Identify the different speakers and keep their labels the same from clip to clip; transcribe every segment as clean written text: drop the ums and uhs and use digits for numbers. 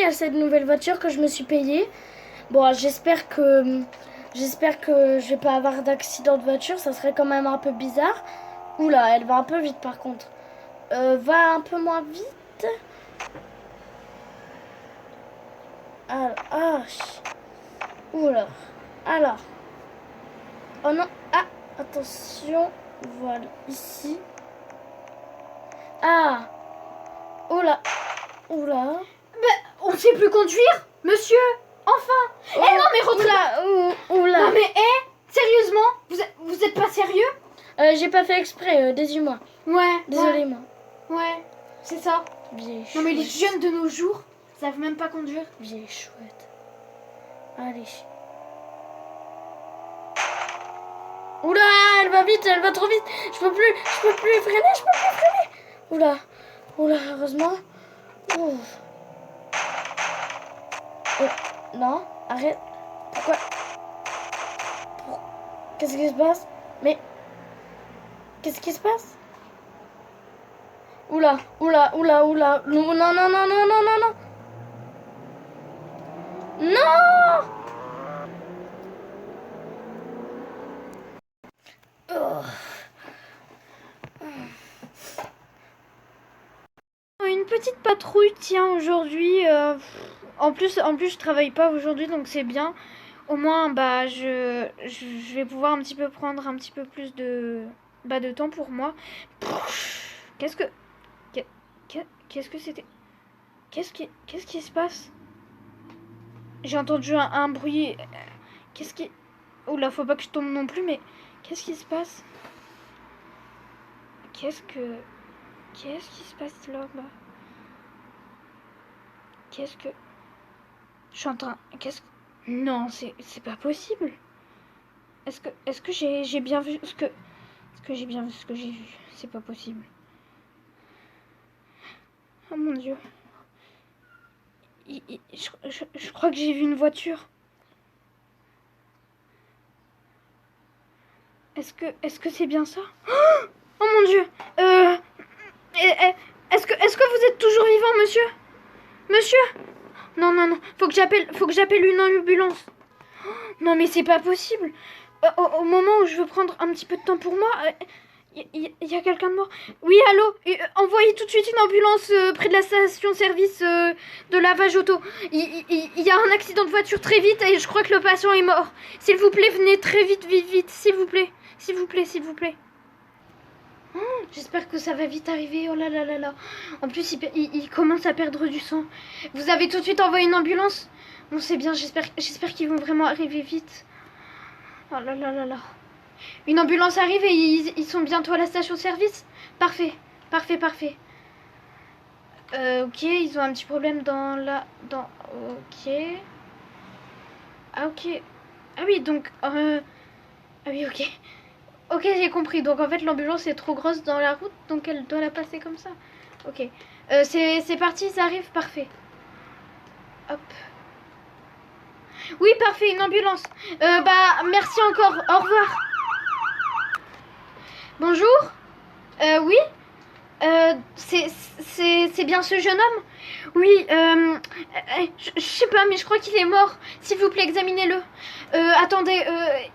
Speaker 1: y a cette nouvelle voiture que je me suis payée. Bon, j'espère que je vais pas avoir d'accident de voiture. Ça serait quand même un peu bizarre. Oula, elle va un peu vite par contre. Va un peu moins vite. Alors, ah, oula. Alors. Oh non. Ah, attention. Voilà, ici. Ah. Oula. Oula.
Speaker 2: On ne sait plus conduire, monsieur. Enfin.
Speaker 1: Oh,
Speaker 2: Eh non, mais
Speaker 1: oula, oula.
Speaker 2: Non, mais sérieusement, vous êtes pas sérieux?
Speaker 1: J'ai pas fait exprès, désolé-moi.
Speaker 2: Ouais.
Speaker 1: Désolé, moi.
Speaker 2: Ouais, c'est ça.
Speaker 1: Vieille chouette.
Speaker 2: Non, mais les jeunes de nos jours savent même pas conduire.
Speaker 1: Vieille chouette. Allez. Oula, elle va vite, elle va trop vite. Je peux plus freiner. Oula, heureusement. Ouf. Non, arrête. Pourquoi? Qu'est-ce qui se passe? Mais qu'est-ce qui se passe? Oula. Non. Non. Oh.
Speaker 2: Une petite patrouille, tiens, aujourd'hui. En plus, je travaille pas aujourd'hui, donc c'est bien. Au moins, bah, je vais pouvoir un petit peu prendre un petit peu plus de temps pour moi. Qu'est-ce que c'était? Qu'est-ce qui se passe? J'ai entendu un bruit. Qu'est-ce qui... Oula, faut pas que je tombe non plus, mais qu'est-ce qui se passe? Qu'est-ce qui se passe là-bas? Qu'est-ce que... Je suis en train... Qu'est-ce que... Non, c'est pas possible. Est-ce que j'ai bien vu ce que... Est-ce que j'ai bien vu ce que j'ai vu? C'est pas possible. Oh mon Dieu. Je crois que j'ai vu une voiture. Est-ce que c'est bien ça? Oh mon Dieu. Est-ce que vous êtes toujours vivant, monsieur? Monsieur? Non. Faut que j'appelle une ambulance. Non, mais c'est pas possible. Au moment où je veux prendre un petit peu de temps pour moi, il y a quelqu'un de mort. Oui, allô? Envoyez tout de suite une ambulance près de la station-service de lavage auto. Il y a un accident de voiture très vite et je crois que le patient est mort. S'il vous plaît, venez très vite, s'il vous plaît. S'il vous plaît. J'espère que ça va vite arriver. Oh là là. En plus, il commence à perdre du sang. Vous avez tout de suite envoyé une ambulance? Bon, c'est bien. J'espère qu'ils vont vraiment arriver vite. Oh là là. Une ambulance arrive et ils sont bientôt à la station-service. Parfait. Ok, ils ont un petit problème Ok. Ah, ok. Ah oui, donc... Ah oui, ok. Ok, j'ai compris. Donc en fait, l'ambulance est trop grosse dans la route, donc elle doit la passer comme ça. Ok. C'est parti, ça arrive, parfait. Hop. Oui, parfait, une ambulance. Bah, merci encore. Au revoir. Bonjour. Oui. C'est bien ce jeune homme? Oui, je sais pas, mais je crois qu'il est mort. S'il vous plaît, examinez-le. Attendez,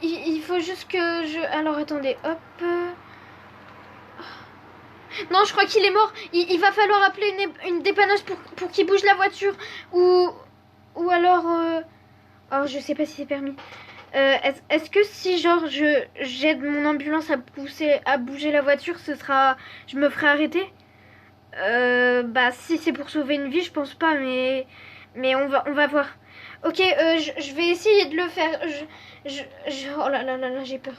Speaker 2: il faut juste que je... Alors, attendez, hop. Non, je crois qu'il est mort. Il va falloir appeler une dépanneuse pour qu'il bouge la voiture. Ou alors... Oh, je sais pas si c'est permis. Est-ce que si genre j'aide mon ambulance à bouger la voiture, je me ferai arrêter? Bah si c'est pour sauver une vie, je pense pas, mais on va voir. Ok, je vais essayer de le faire. Oh là, j'ai peur.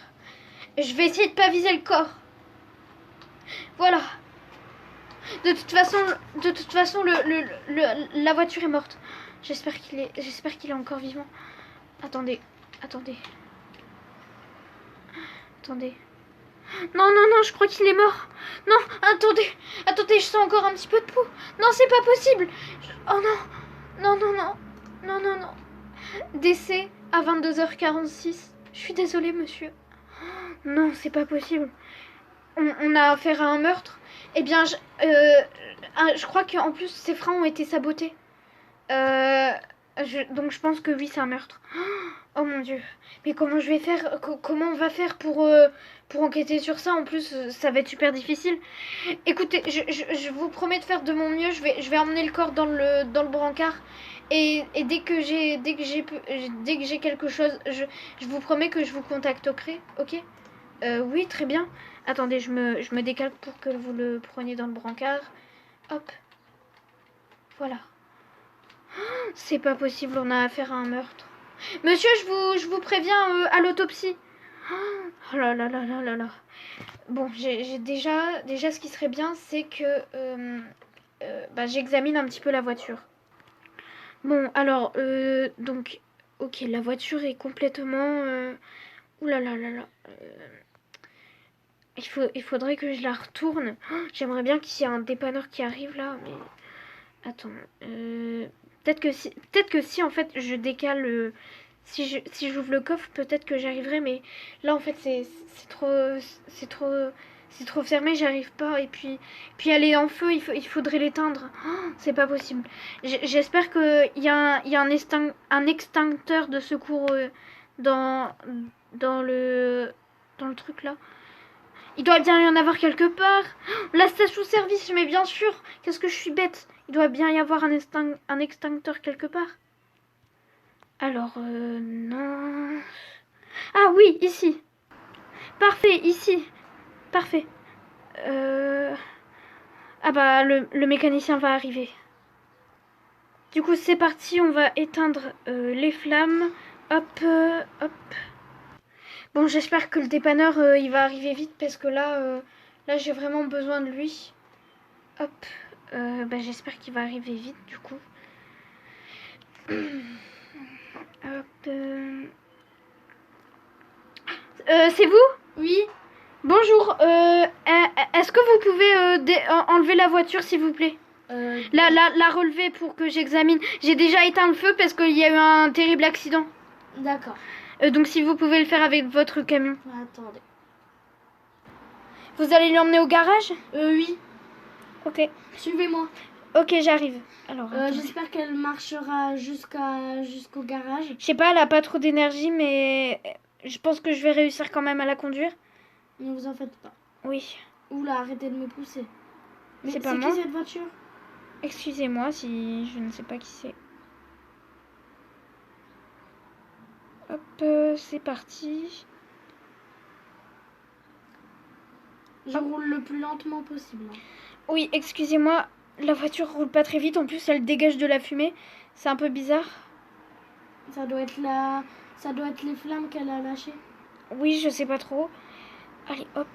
Speaker 2: Je vais essayer de pas viser le corps. Voilà. De toute façon, la voiture est morte. J'espère qu'il est encore vivant. Attendez. Non, je crois qu'il est mort. Non, attendez, je sens encore un petit peu de pouls. Non, c'est pas possible. Oh non. Non. Décès à 22h46. Je suis désolée, monsieur. Non, c'est pas possible. On a affaire à un meurtre. Eh bien, je crois qu'en plus, ses freins ont été sabotés. Donc je pense que oui, c'est un meurtre. Oh mon Dieu. Mais comment je vais faire comment on va faire pour enquêter sur ça? En plus, ça va être super difficile. Écoutez, je vous promets de faire de mon mieux. Je vais emmener le corps dans le brancard. Et dès que j'ai quelque chose, je vous promets que je vous contacterai. Ok? Oui, très bien. Attendez, je me décale pour que vous le preniez dans le brancard. Hop. Voilà. C'est pas possible, on a affaire à un meurtre. Monsieur, je vous préviens à l'autopsie. Oh là là là là là là. Bon, j'ai déjà ce qui serait bien, c'est que j'examine un petit peu la voiture. Bon, alors, donc, ok, la voiture est complètement... Ouh là là là là. Il faudrait que je la retourne. J'aimerais bien qu'il y ait un dépanneur qui arrive là, mais... Attends, peut-être que si en fait je décale, si j'ouvre le coffre, peut-être que j'arriverai, mais là en fait c'est trop fermé, j'arrive pas. Et puis elle est en feu, il faudrait l'éteindre. C'est pas possible. J'espère qu'il y a un extincteur de secours dans le truc là. Il doit bien y en avoir quelque part. La station-service, mais bien sûr. Qu'est-ce que je suis bête. Il doit bien y avoir un extincteur quelque part. Alors, non... Ah oui, ici. Parfait, ici. Parfait. Ah bah, le mécanicien va arriver. Du coup, c'est parti. On va éteindre les flammes. Hop, hop. Bon, j'espère que le dépanneur, il va arriver vite parce que là j'ai vraiment besoin de lui. Hop. J'espère qu'il va arriver vite, du coup. Hop. C'est vous?
Speaker 1: Oui.
Speaker 2: Bonjour. Est-ce que vous pouvez enlever la voiture, s'il vous plaît? La relever pour que j'examine. J'ai déjà éteint le feu parce qu'il y a eu un terrible accident.
Speaker 1: D'accord.
Speaker 2: Donc si vous pouvez le faire avec votre camion.
Speaker 1: Attendez.
Speaker 2: Vous allez l'emmener au garage?
Speaker 1: Oui.
Speaker 2: Ok.
Speaker 1: Suivez-moi.
Speaker 2: Ok, j'arrive. Alors,
Speaker 1: j'espère qu'elle marchera jusqu'au garage.
Speaker 2: Je sais pas, elle a pas trop d'énergie, mais je pense que je vais réussir quand même à la conduire.
Speaker 1: Ne vous en faites pas.
Speaker 2: Oui.
Speaker 1: Oula, arrêtez de me pousser. Mais
Speaker 2: C'est pas
Speaker 1: c'est
Speaker 2: moi.
Speaker 1: qui cette voiture?
Speaker 2: Excusez-moi si je ne sais pas qui c'est. Hop, c'est parti.
Speaker 1: Je roule le plus lentement possible.
Speaker 2: Oui, excusez-moi, la voiture roule pas très vite. En plus, elle dégage de la fumée. C'est un peu bizarre.
Speaker 1: Ça doit être les flammes qu'elle a lâchées.
Speaker 2: Oui, je sais pas trop. Allez, hop.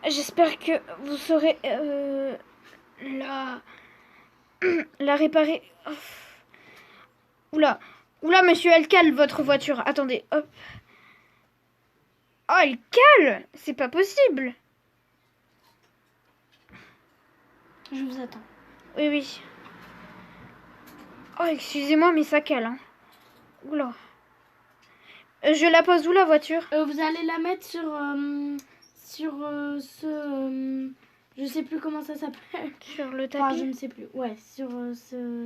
Speaker 2: J'espère que vous saurez la réparer. Oula, monsieur, elle cale votre voiture. Attendez, hop. Oh, elle cale! C'est pas possible.
Speaker 1: Je vous attends.
Speaker 2: Oui, oui. Oh, excusez-moi, mais ça cale. Hein. Oula. Je la pose où, la voiture?
Speaker 1: Vous allez la mettre sur je sais plus comment ça s'appelle.
Speaker 2: Sur le tapis?
Speaker 1: Enfin, je ne sais plus. Ouais, sur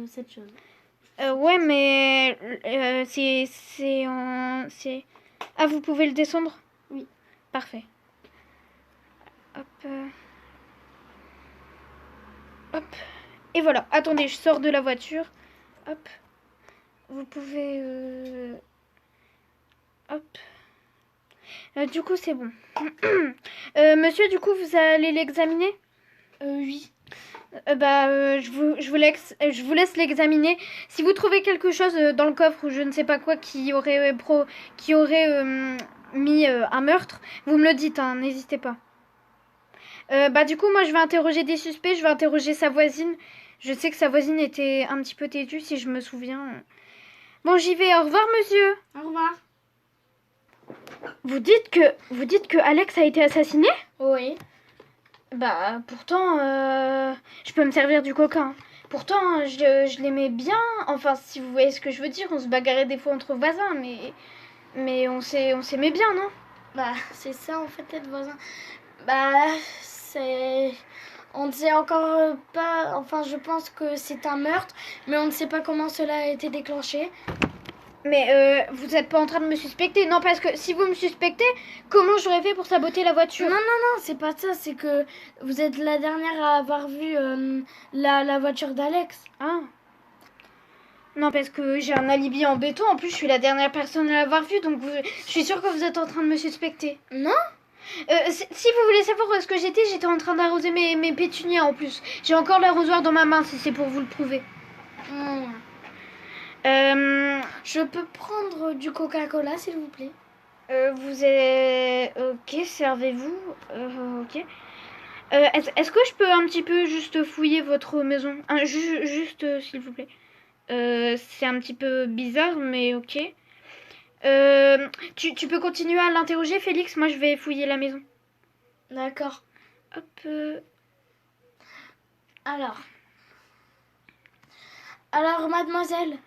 Speaker 1: cette chose.
Speaker 2: Ouais, mais c'est en... Ah, vous pouvez le descendre?
Speaker 1: Oui.
Speaker 2: Parfait. Hop. Hop. Et voilà. Attendez, je sors de la voiture. Hop. Vous pouvez... Hop. Du coup, c'est bon. Monsieur, du coup, vous allez l'examiner?
Speaker 1: Oui.
Speaker 2: Je vous laisse l'examiner. Si vous trouvez quelque chose dans le coffre ou je ne sais pas quoi qui aurait mis un meurtre, vous me le dites, hein, n'hésitez pas. Du coup, moi, je vais interroger des suspects. Je vais interroger sa voisine. Je sais que sa voisine était un petit peu têtue, si je me souviens. Bon, j'y vais. Au revoir, monsieur.
Speaker 1: Au revoir.
Speaker 2: Vous dites que Alex a été assassiné?
Speaker 1: Oui.
Speaker 2: Pourtant, je peux me servir du coca. Hein. Pourtant, je l'aimais bien. Enfin, si vous voyez ce que je veux dire, on se bagarrait des fois entre voisins, mais on s'aimait bien, non?
Speaker 1: C'est ça en fait être voisin. C'est... On ne sait encore pas, enfin je pense que c'est un meurtre, mais on ne sait pas comment cela a été déclenché.
Speaker 2: Mais vous n'êtes pas en train de me suspecter? Non, parce que si vous me suspectez, comment j'aurais fait pour saboter la voiture?
Speaker 1: Non, c'est pas ça, c'est que vous êtes la dernière à avoir vu la voiture d'Alex.
Speaker 2: Ah. Non, parce que j'ai un alibi en béton. En plus, je suis la dernière personne à l'avoir vu, donc je suis sûre que vous êtes en train de me suspecter.
Speaker 1: Non?
Speaker 2: Si vous voulez savoir où est-ce que j'étais en train d'arroser mes pétunias en plus. J'ai encore l'arrosoir dans ma main, si c'est pour vous le prouver.
Speaker 1: Je peux prendre du Coca-Cola, s'il vous plaît?
Speaker 2: Vous êtes... Ok, servez-vous. Ok. Est-ce que je peux un petit peu juste fouiller votre maison? Juste, s'il vous plaît. C'est un petit peu bizarre, mais ok. Tu peux continuer à l'interroger, Félix? Moi, je vais fouiller la maison.
Speaker 1: D'accord.
Speaker 2: Hop.
Speaker 1: Alors, mademoiselle,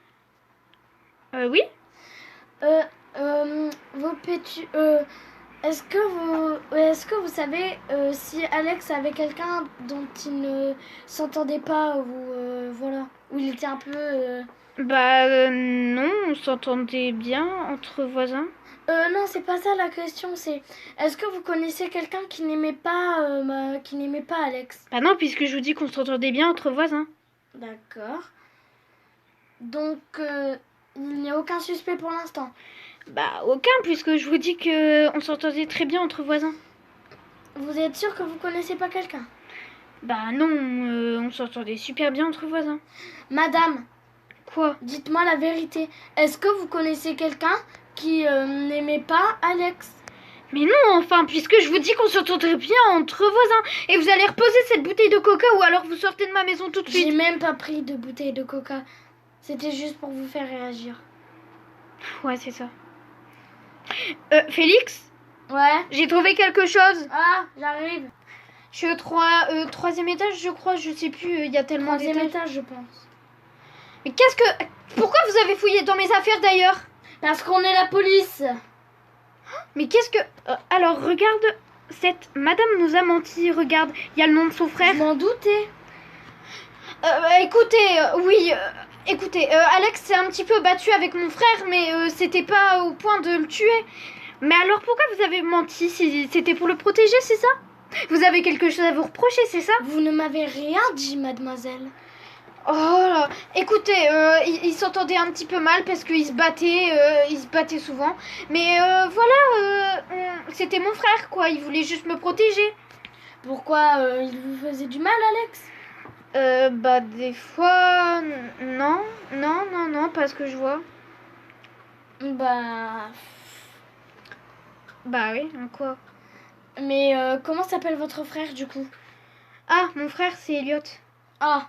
Speaker 2: Oui?
Speaker 1: vos est-ce que vous savez si Alex avait quelqu'un dont il ne s'entendait pas ou voilà, où il était un peu
Speaker 2: Non, on s'entendait bien entre voisins.
Speaker 1: non, c'est pas ça la question, c'est est-ce que vous connaissez quelqu'un qui n'aimait pas Alex?
Speaker 2: Bah non, puisque je vous dis qu'on s'entendait bien entre voisins.
Speaker 1: D'accord. Donc il n'y a aucun suspect pour l'instant.
Speaker 2: Bah aucun, puisque je vous dis que on s'entendait très bien entre voisins.
Speaker 1: Vous êtes sûr que vous connaissez pas quelqu'un?
Speaker 2: Bah non, on s'entendait super bien entre voisins.
Speaker 1: Madame,
Speaker 2: Quoi?
Speaker 1: dites-moi la vérité. Est-ce que vous connaissez quelqu'un qui n'aimait pas Alex?
Speaker 2: Mais non, enfin, puisque je vous dis qu'on s'entendrait bien entre voisins. Et vous allez reposer cette bouteille de coca ou alors vous sortez de ma maison tout de
Speaker 1: J'ai
Speaker 2: suite.
Speaker 1: même pas pris de bouteille de coca. C'était juste pour vous faire réagir.
Speaker 2: Ouais, c'est ça. Félix,
Speaker 1: Ouais.
Speaker 2: j'ai trouvé quelque chose.
Speaker 1: Ah, j'arrive.
Speaker 2: Je suis au troisième étage, je crois, je sais plus, il y a tellement
Speaker 1: Troisième
Speaker 2: d'étages.
Speaker 1: étage, je pense.
Speaker 2: Mais qu'est-ce que... Pourquoi vous avez fouillé dans mes affaires d'ailleurs?
Speaker 1: Parce qu'on est la police.
Speaker 2: Mais qu'est-ce que... alors, regarde, cette madame nous a menti, regarde, il y a le nom de son frère.
Speaker 1: Je m'en doutais.
Speaker 2: Écoutez, oui, écoutez, Alex s'est un petit peu battu avec mon frère, mais c'était pas au point de le tuer. Mais alors pourquoi vous avez menti? C'était pour le protéger, c'est ça? Vous avez quelque chose à vous reprocher, c'est ça?
Speaker 1: Vous ne m'avez rien dit, mademoiselle.
Speaker 2: Oh là, écoutez, il s'entendait un petit peu mal parce qu'il se battait souvent. Mais voilà, c'était mon frère, quoi, il voulait juste me protéger.
Speaker 1: Pourquoi il vous faisait du mal, Alex?
Speaker 2: Bah des fois, non, pas ce que je vois.
Speaker 1: Bah...
Speaker 2: Bah oui, quoi?
Speaker 1: Mais comment s'appelle votre frère, du coup?
Speaker 2: Ah, mon frère, c'est Elliot.
Speaker 1: Ah,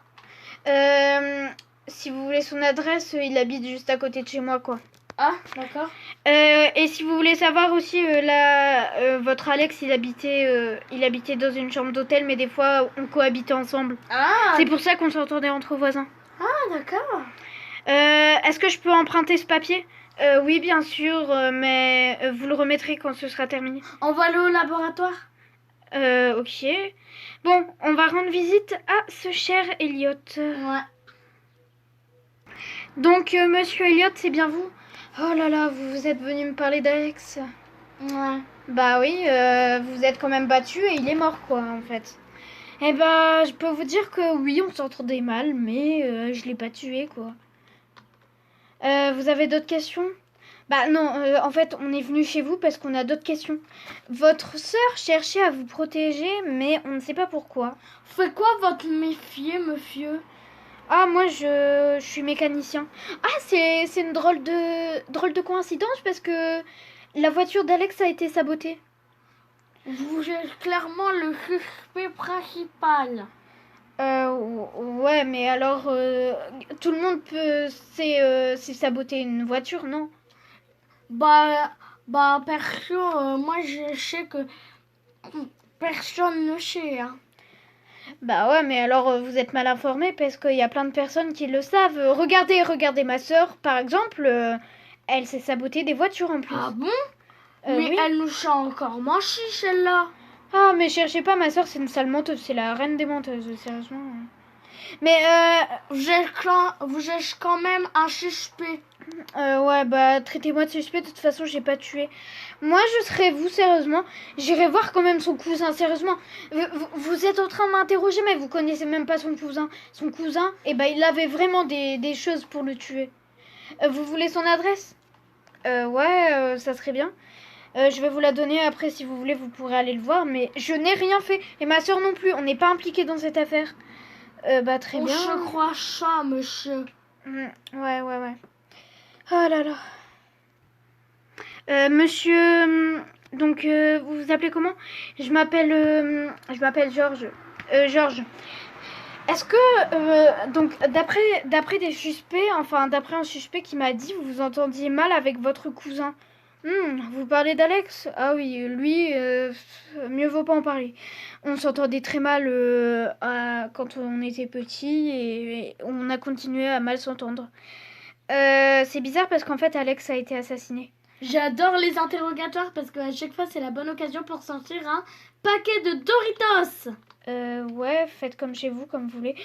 Speaker 2: Si vous voulez son adresse, il habite juste à côté de chez moi, quoi.
Speaker 1: ah, d'accord.
Speaker 2: Et si vous voulez savoir aussi, votre Alex, il habitait dans une chambre d'hôtel, mais des fois, on cohabitait ensemble.
Speaker 1: Ah,
Speaker 2: C'est pour ça qu'on s'entendait entre voisins.
Speaker 1: ah, d'accord.
Speaker 2: Est-ce que je peux emprunter ce papier? Oui, bien sûr, mais vous le remettrez quand ce sera terminé.
Speaker 1: On va aller au laboratoire.
Speaker 2: Ok. Bon, on va rendre visite à ce cher Elliot.
Speaker 1: Ouais.
Speaker 2: Donc, monsieur Elliot, c'est bien vous? Oh là là, vous êtes venu me parler d'Alex.
Speaker 1: Ouais.
Speaker 2: Bah oui, vous êtes quand même battu et il est mort, quoi, en fait. Eh ben, je peux vous dire que oui, on s'entendait mal, mais je l'ai pas tué, quoi. Vous avez d'autres questions? Bah non, en fait, on est venu chez vous parce qu'on a d'autres questions. Votre sœur cherchait à vous protéger, mais on ne sait pas pourquoi.
Speaker 1: Fait quoi votre méfier, monsieur?
Speaker 2: Ah, moi, je suis mécanicien. Ah, c'est une drôle de coïncidence parce que la voiture d'Alex a été sabotée.
Speaker 1: Vous êtes clairement le suspect principal.
Speaker 2: Ouais, mais alors, tout le monde sait saboter une voiture, non?
Speaker 1: Bah, perso, moi je sais que personne ne sait, hein.
Speaker 2: Bah ouais, mais alors vous êtes mal informé parce qu'il y a plein de personnes qui le savent. Regardez ma sœur, par exemple, elle s'est sabotée des voitures en plus.
Speaker 1: Ah bon?
Speaker 2: Oui.
Speaker 1: Mais elle nous a encore menti, celle-là.
Speaker 2: Ah, mais cherchez pas, ma soeur, c'est une sale menteuse. C'est la reine des menteuses, sérieusement. Mais,
Speaker 1: Vous êtes quand même un suspect.
Speaker 2: ouais, bah, traitez-moi de suspect. De toute façon, j'ai pas tué. Moi, je serais vous, sérieusement. J'irai voir quand même son cousin, sérieusement. Vous êtes en train de m'interroger, mais vous connaissez même pas son cousin. Son cousin, eh ben, il avait vraiment des choses pour le tuer. Vous voulez son adresse? Ouais, ça serait bien. Je vais vous la donner après, si vous voulez, vous pourrez aller le voir. Mais je n'ai rien fait. Et ma soeur non plus. On n'est pas impliqués dans cette affaire. Bah, très bien.
Speaker 1: Je crois ça, monsieur.
Speaker 2: Ouais. Oh là là. Monsieur... donc, vous vous appelez comment? Je m'appelle Georges. Georges. Est-ce que, donc, d'après des suspects, enfin, d'après un suspect qui m'a dit, vous vous entendiez mal avec votre cousin? Vous parlez d'Alex? Ah oui, lui, mieux vaut pas en parler. On s'entendait très mal quand on était petit et on a continué à mal s'entendre. C'est bizarre parce qu'en fait, Alex a été assassiné.
Speaker 1: J'adore les interrogatoires parce qu'à chaque fois, c'est la bonne occasion pour sortir un paquet de Doritos.
Speaker 2: Ouais, faites comme chez vous, comme vous voulez.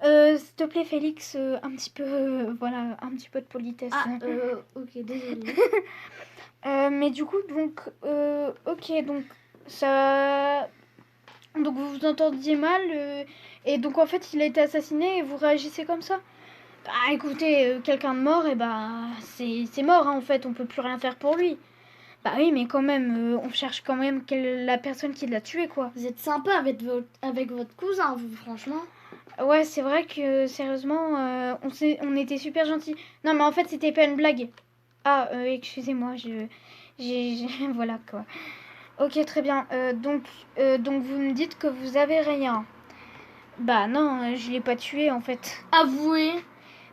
Speaker 2: S'il te plaît, Félix, un petit peu, voilà, un petit peu de politesse.
Speaker 1: Ok, désolée.
Speaker 2: Mais du coup, donc, ok, donc, ça... Donc, vous vous entendiez mal, et donc, en fait, il a été assassiné, et vous réagissez comme ça? Bah, écoutez, quelqu'un de mort, et bah, c'est mort, hein, en fait, on peut plus rien faire pour lui. Bah oui, mais quand même, on cherche quand même la personne qui l'a tué, quoi.
Speaker 1: Vous êtes sympa avec votre cousin, vous, franchement.
Speaker 2: Ouais, c'est vrai que, sérieusement, on était super gentils. Non, mais en fait, c'était pas une blague. Ah, excusez-moi, voilà, quoi. Ok, très bien. Donc, vous me dites que vous avez rien. Bah non, je l'ai pas tué, en fait.
Speaker 1: Avouez.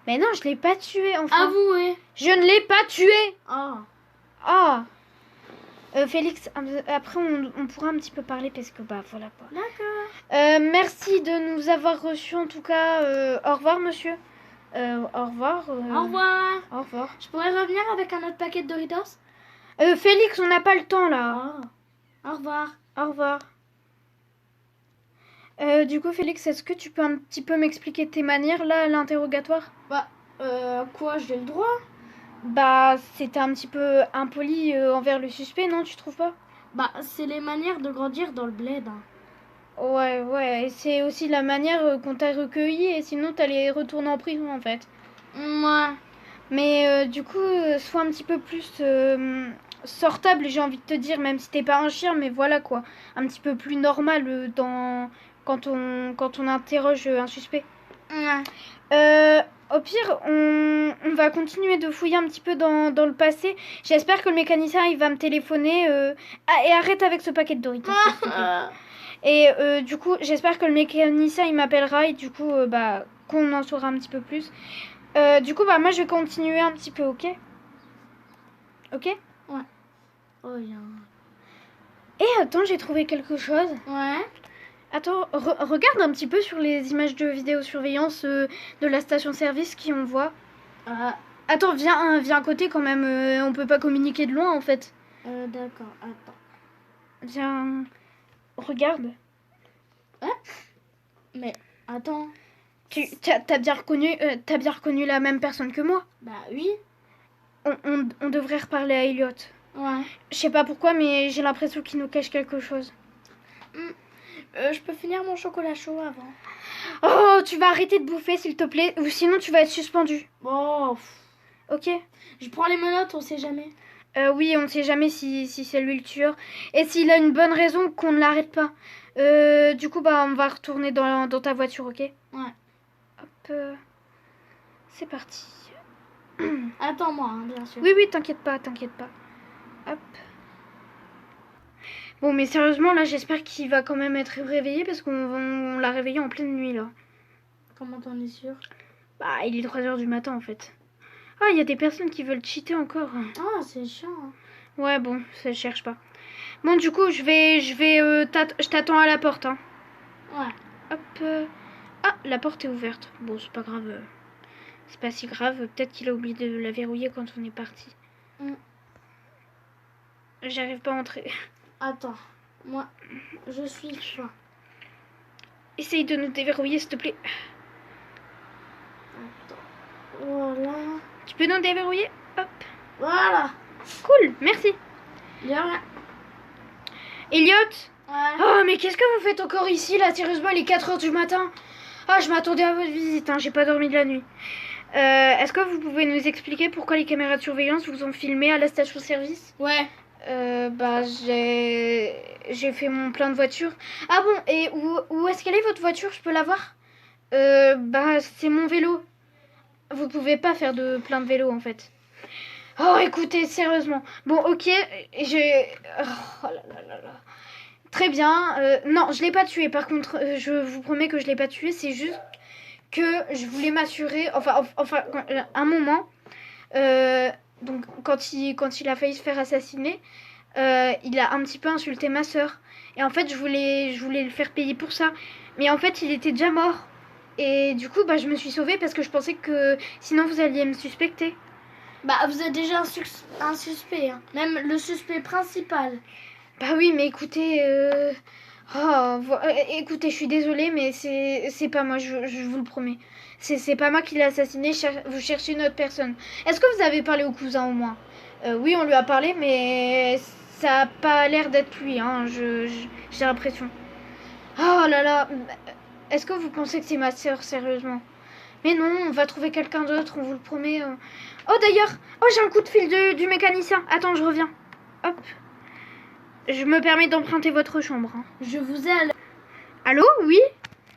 Speaker 2: Mais non, je l'ai pas tué, enfin.
Speaker 1: Avouez.
Speaker 2: Je ne l'ai pas tué.
Speaker 1: Ah.
Speaker 2: Ah. Félix, après, on pourra un petit peu parler parce que, bah, voilà, quoi.
Speaker 1: D'accord.
Speaker 2: Merci de nous avoir reçus, en tout cas. Au revoir, monsieur. Au revoir.
Speaker 1: Au revoir.
Speaker 2: Au revoir.
Speaker 1: Je pourrais revenir avec un autre paquet de Doritos?
Speaker 2: Félix, on n'a pas le temps, là.
Speaker 1: Au revoir.
Speaker 2: Au revoir. Du coup, Félix, est-ce que tu peux un petit peu m'expliquer tes manières, là, à l'interrogatoire?
Speaker 1: Quoi, j'ai le droit?
Speaker 2: Bah, c'était un petit peu impoli envers le suspect, non, tu trouves pas?
Speaker 1: Bah, c'est les manières de grandir dans le bled. Hein.
Speaker 2: Ouais, et c'est aussi la manière qu'on t'a recueilli, et sinon t'allais retourner en prison, en fait.
Speaker 1: Ouais.
Speaker 2: Mais du coup, sois un petit peu plus sortable, j'ai envie de te dire, même si t'es pas un chien, mais voilà, quoi. Un petit peu plus normal quand on interroge un suspect.
Speaker 1: Ouais.
Speaker 2: Au pire, on va continuer de fouiller un petit peu dans le passé. J'espère que le mécanicien il va me téléphoner. Et arrête avec ce paquet de Doritos, s'il te plaît. Et du coup, j'espère que le mécanicien il m'appellera et du coup, bah, qu'on en saura un petit peu plus. Du coup, bah, moi je vais continuer un petit peu, ok? Ok?
Speaker 1: Ouais. Oh,
Speaker 2: Et attends, j'ai trouvé quelque chose.
Speaker 1: Ouais.
Speaker 2: Attends, regarde un petit peu sur les images de vidéosurveillance de la station-service qui on voit. Attends, viens à côté quand même. On peut pas communiquer de loin en fait.
Speaker 1: D'accord, attends.
Speaker 2: Viens, regarde.
Speaker 1: Mais attends.
Speaker 2: T'as bien reconnu la même personne que moi.
Speaker 1: Bah oui.
Speaker 2: On devrait reparler à Elliot.
Speaker 1: Ouais.
Speaker 2: Je sais pas pourquoi, mais j'ai l'impression qu'il nous cache quelque chose.
Speaker 1: Je peux finir mon chocolat chaud avant.
Speaker 2: Oh, tu vas arrêter de bouffer s'il te plaît, ou sinon tu vas être suspendu.
Speaker 1: Bon.
Speaker 2: Ok.
Speaker 1: Je prends les menottes, on sait jamais.
Speaker 2: Oui, on ne sait jamais si c'est lui le tueur. Et s'il a une bonne raison qu'on ne l'arrête pas. Du coup, bah, on va retourner dans ta voiture, ok?
Speaker 1: Ouais.
Speaker 2: Hop. C'est parti.
Speaker 1: Attends-moi, hein, bien sûr.
Speaker 2: Oui, t'inquiète pas. Hop. Bon, mais sérieusement, là, j'espère qu'il va quand même être réveillé parce qu'on l'a réveillé en pleine nuit, là.
Speaker 1: Comment t'en es sûr?
Speaker 2: Bah, il est 3h du matin, en fait. Ah, il y a des personnes qui veulent cheater encore.
Speaker 1: Ah, c'est chiant. Hein.
Speaker 2: Ouais, bon, ça cherche pas. Bon, du coup, je t'attends à la porte, hein.
Speaker 1: Ouais.
Speaker 2: Hop. Ah, la porte est ouverte. Bon, c'est pas grave. C'est pas si grave. Peut-être qu'il a oublié de la verrouiller quand on est parti. J'arrive pas à entrer.
Speaker 1: Attends. Moi, je suis fin.
Speaker 2: Essaye de nous déverrouiller, s'il te plaît.
Speaker 1: Attends. Voilà.
Speaker 2: Tu peux nous déverrouiller? Hop.
Speaker 1: Voilà.
Speaker 2: Cool, merci.
Speaker 1: De rien.
Speaker 2: Elliot?
Speaker 1: Ouais.
Speaker 2: Oh, mais qu'est-ce que vous faites encore ici, là? Sérieusement, il est 4h du matin. Ah, je m'attendais à votre visite, hein. J'ai pas dormi de la nuit. Est-ce que vous pouvez nous expliquer pourquoi les caméras de surveillance vous ont filmé à la station-service?
Speaker 1: Ouais.
Speaker 2: Bah, j'ai fait mon plein de voitures. Ah bon, et où est-ce qu'elle est, votre voiture? Je peux la voir? Bah, c'est mon vélo. Vous pouvez pas faire de plein de vélos, en fait. Oh, écoutez, sérieusement. Bon, ok, j'ai... Oh là là là là. Très bien. Non, je l'ai pas tué. Par contre, je vous promets que je l'ai pas tué. C'est juste que je voulais m'assurer... Enfin, un moment... donc, quand il a failli se faire assassiner, il a un petit peu insulté ma soeur. Et en fait, je voulais le faire payer pour ça. Mais en fait, il était déjà mort. Et du coup, bah, je me suis sauvée parce que je pensais que sinon vous alliez me suspecter.
Speaker 1: Bah, vous êtes déjà un suspect, hein. Même le suspect principal.
Speaker 2: Bah oui, mais écoutez... écoutez, je suis désolée, mais c'est pas moi, je vous le promets. C'est pas moi qui l'ai assassiné, vous cherchez une autre personne. Est-ce que vous avez parlé au cousin au moins? Oui, on lui a parlé, mais ça a pas l'air d'être lui, hein, j'ai l'impression. Oh là là, est-ce que vous pensez que c'est ma sœur, sérieusement? Mais non, on va trouver quelqu'un d'autre, on vous le promet. Oh d'ailleurs, j'ai un coup de fil du mécanicien. Attends, je reviens. Hop. Je me permets d'emprunter votre chambre. Hein.
Speaker 1: Je vous ai...
Speaker 2: Allô? Oui?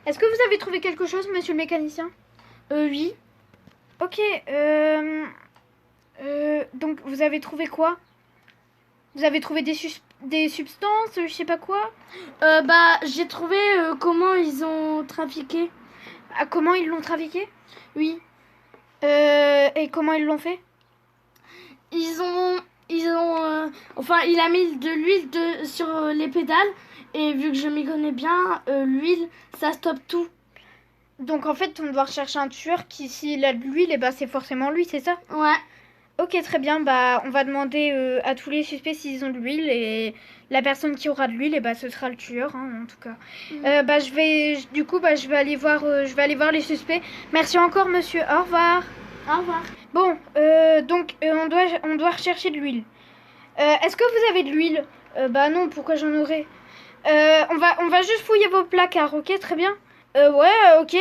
Speaker 2: Est-ce que vous avez trouvé quelque chose, monsieur le mécanicien?
Speaker 1: Oui.
Speaker 2: Ok, donc vous avez trouvé quoi? Vous avez trouvé des substances, je sais pas quoi?
Speaker 1: Bah, j'ai trouvé comment ils ont trafiqué.
Speaker 2: Ah, comment ils l'ont trafiqué?
Speaker 1: Oui.
Speaker 2: Et comment ils l'ont fait?
Speaker 1: Enfin, il a mis de l'huile sur les pédales. Et vu que je m'y connais bien, l'huile, ça stoppe tout.
Speaker 2: Donc en fait, on doit rechercher un tueur qui, s'il a de l'huile, et bah c'est forcément lui, c'est ça?
Speaker 1: Ouais.
Speaker 2: Ok, très bien. Bah, on va demander à tous les suspects s'ils ont de l'huile. Et la personne qui aura de l'huile, et bah ce sera le tueur, hein, en tout cas. Bah, je vais aller voir les suspects. Merci encore, monsieur. Au revoir.
Speaker 1: Au revoir.
Speaker 2: Bon, donc on doit rechercher de l'huile. Est-ce que vous avez de l'huile? Bah non, pourquoi j'en aurais? On va juste fouiller vos placards, ok? Très bien. Ouais, ok.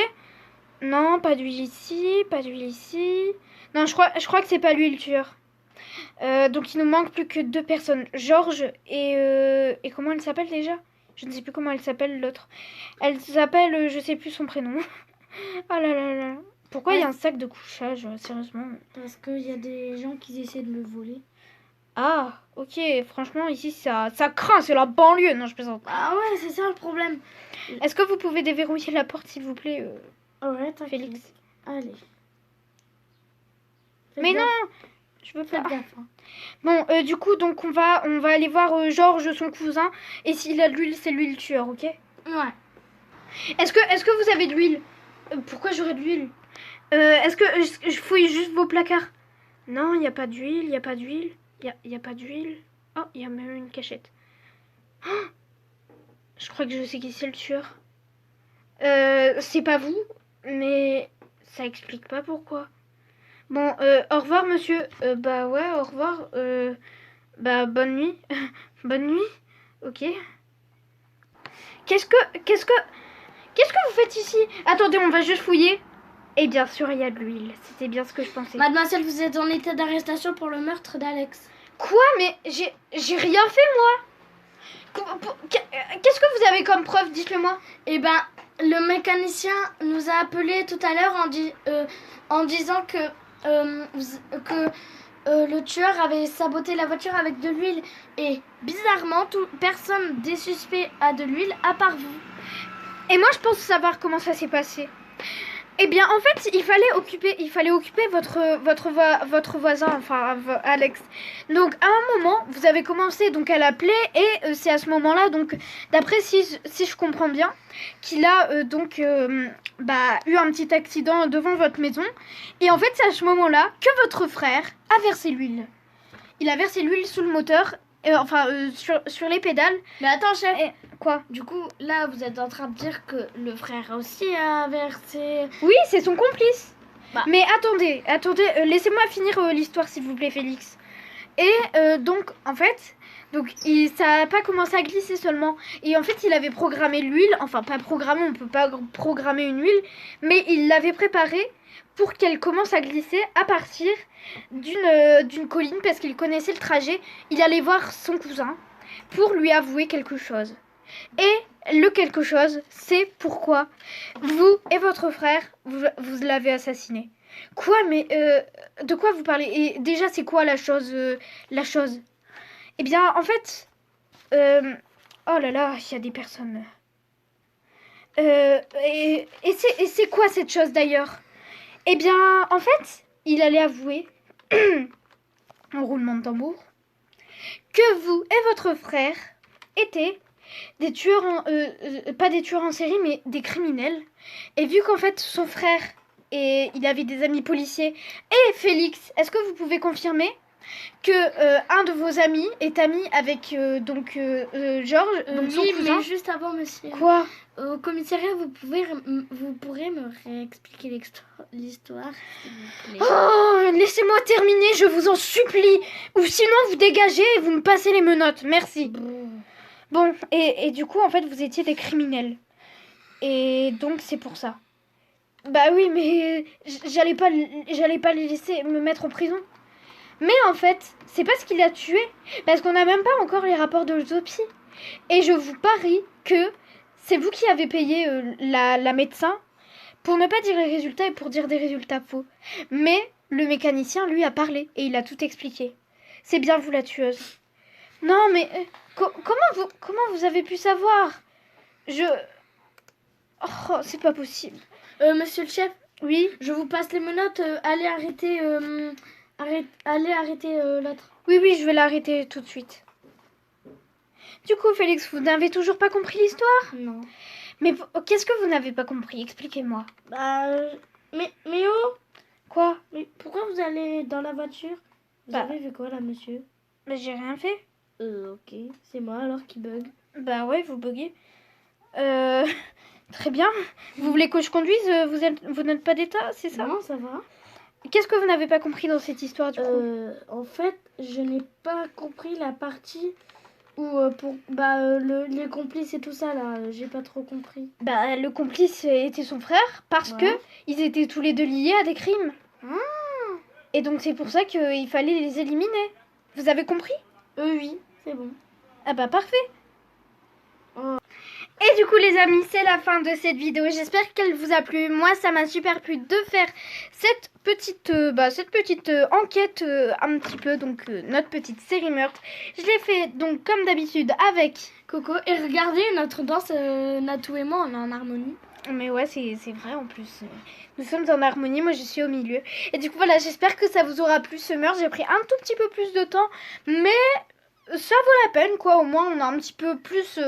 Speaker 2: Non, pas d'huile ici, pas d'huile ici. Non, je crois que c'est pas lui le tueur. Donc il nous manque plus que 2 personnes. Georges et comment elle s'appelle déjà? Je ne sais plus comment elle s'appelle l'autre. Elle s'appelle, je sais plus son prénom. Oh là là là. Pourquoi il y a un sac de couchage, sérieusement?
Speaker 1: Parce qu'il y a des gens qui essaient de le voler.
Speaker 2: Ah, ok, franchement, ici, ça craint, c'est la banlieue. Non, je plaisante.
Speaker 1: Ah ouais, c'est ça le problème.
Speaker 2: Est-ce que vous pouvez déverrouiller la porte, s'il vous plaît,
Speaker 1: ouais, t'inquiète.
Speaker 2: Félix?
Speaker 1: Allez.
Speaker 2: Mais non, je veux pas.
Speaker 1: Faites gaffe. Hein.
Speaker 2: Bon, du coup, donc on va aller voir Georges, son cousin, et s'il a de l'huile, c'est lui le tueur, ok?
Speaker 1: Ouais.
Speaker 2: Est-ce que vous avez de l'huile? Pourquoi j'aurais de l'huile? Est-ce que je fouille juste vos placards? Non, il n'y a pas d'huile, il n'y a pas d'huile. Il y a pas d'huile. Oh, il y a même une cachette. Oh, je crois que je sais qui c'est le tueur. C'est pas vous, mais ça explique pas pourquoi. Bon, au revoir, monsieur. Bah ouais, au revoir. Bah, bonne nuit. Bonne nuit. Ok. Qu'est-ce que vous faites ici? Attendez, on va juste fouiller. Et bien sûr, il y a de l'huile. C'était bien ce que je pensais.
Speaker 1: Mademoiselle, vous êtes en état d'arrestation pour le meurtre d'Alex.
Speaker 2: Quoi? Mais j'ai rien fait, moi. Qu'est-ce que vous avez comme preuve? Dites-le moi.
Speaker 1: Eh ben, le mécanicien nous a appelé tout à l'heure en disant que le tueur avait saboté la voiture avec de l'huile. Et bizarrement, personne des suspects a de l'huile à part vous.
Speaker 2: Et moi, je pense savoir comment ça s'est passé. Eh bien, en fait, il fallait occuper votre voisin, enfin Alex. Donc, à un moment, vous avez commencé donc à l'appeler et c'est à ce moment-là, donc, d'après si je comprends bien, qu'il a eu un petit accident devant votre maison. Et en fait, c'est à ce moment-là que votre frère a versé l'huile. Il a versé l'huile sous le moteur sur les pédales.
Speaker 1: Mais attends, chef.
Speaker 2: Et quoi?
Speaker 1: Du coup, là, vous êtes en train de dire que le frère aussi a versé...
Speaker 2: Oui, c'est son complice.
Speaker 1: Bah.
Speaker 2: Mais attendez, laissez-moi finir l'histoire s'il vous plaît, Félix. Et donc, en fait, ça n'a pas commencé à glisser seulement. Et en fait, il avait programmé l'huile, enfin pas programmé, on peut pas programmer une huile, mais il l'avait préparée pour qu'elle commence à glisser à partir d'une colline parce qu'il connaissait le trajet. Il allait voir son cousin pour lui avouer quelque chose. Et le quelque chose, c'est pourquoi vous et votre frère, vous l'avez assassiné. Quoi? Mais de quoi vous parlez? Et déjà, c'est quoi la chose Eh bien, en fait... oh là là, il y a des personnes... et c'est quoi cette chose d'ailleurs? Eh bien, en fait, il allait avouer, en roulement de tambour, que vous et votre frère étaient des tueurs pas des tueurs en série, mais des criminels. Et vu qu'en fait, son frère, il avait des amis policiers, et Félix, est-ce que vous pouvez confirmer que un de vos amis est ami avec Georges, donc son
Speaker 1: Oui,
Speaker 2: cousin?
Speaker 1: mais juste avant, monsieur.
Speaker 2: Quoi?
Speaker 1: Au commissariat, vous pourrez me réexpliquer l'histoire, s'il vous plaît.
Speaker 2: Oh, laissez-moi terminer, je vous en supplie. Ou sinon, vous dégagez et vous me passez les menottes. Merci. Bon, et du coup, en fait, vous étiez des criminels. Et donc, c'est pour ça. Bah oui, mais j'allais pas les laisser me mettre en prison. Mais en fait, c'est pas ce qu'il a tué. Parce qu'on n'a même pas encore les rapports de l'autopsie. Et je vous parie que c'est vous qui avez payé la médecin pour ne pas dire les résultats et pour dire des résultats faux. Mais le mécanicien, lui, a parlé et il a tout expliqué. C'est bien vous la tueuse. Non, mais comment vous avez pu savoir? Oh, c'est pas possible.
Speaker 1: Monsieur le chef,
Speaker 2: Oui?
Speaker 1: je vous passe les menottes. Allez arrêter l'autre.
Speaker 2: Oui, je vais l'arrêter tout de suite. Du coup, Félix, vous n'avez toujours pas compris l'histoire?
Speaker 1: Non.
Speaker 2: Mais qu'est-ce que vous n'avez pas compris? Expliquez-moi.
Speaker 1: Mais oh,
Speaker 2: Quoi?
Speaker 1: mais pourquoi vous allez dans la voiture? Vous
Speaker 2: Bah.
Speaker 1: avez vu quoi là, monsieur?
Speaker 2: Mais j'ai rien fait.
Speaker 1: Ok, c'est moi alors qui bug.
Speaker 2: Bah ouais, vous buguez. Très bien. Vous voulez que je conduise? Vous n'êtes pas d'état, c'est ça?
Speaker 1: Non, ça va.
Speaker 2: Qu'est-ce que vous n'avez pas compris dans cette histoire du coup?
Speaker 1: En fait, je n'ai pas compris la partie où les complices et tout ça là, j'ai pas trop compris.
Speaker 2: Bah le complice était son frère parce
Speaker 1: Ouais.
Speaker 2: que ils étaient tous les deux liés à des crimes. Et donc c'est pour ça qu'il fallait les éliminer. Vous avez compris?
Speaker 1: Oui, c'est bon.
Speaker 2: Ah bah parfait. Et du coup les amis, c'est la fin de cette vidéo. J'espère qu'elle vous a plu. Moi ça m'a super plu de faire cette petite enquête un petit peu, donc notre petite série meurtre. Je l'ai fait donc comme d'habitude avec
Speaker 1: Coco, et regardez notre danse, Natou et moi, on est en harmonie.
Speaker 2: Mais ouais, c'est vrai en plus. Nous sommes en harmonie, moi je suis au milieu. Et du coup voilà, j'espère que ça vous aura plu ce meurtre. J'ai pris un tout petit peu plus de temps, mais ça vaut la peine quoi. Au moins on a un petit peu plus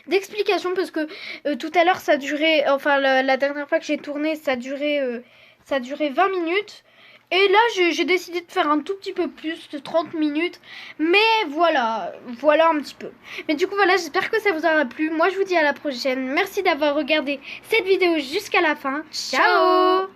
Speaker 2: d'explications parce que tout à l'heure ça durait, enfin la dernière fois que j'ai tourné ça durait 20 minutes. Et là j'ai décidé de faire un tout petit peu plus de 30 minutes. Mais voilà un petit peu. Mais du coup voilà, j'espère que ça vous aura plu. Moi je vous dis à la prochaine. Merci d'avoir regardé cette vidéo jusqu'à la fin. Ciao.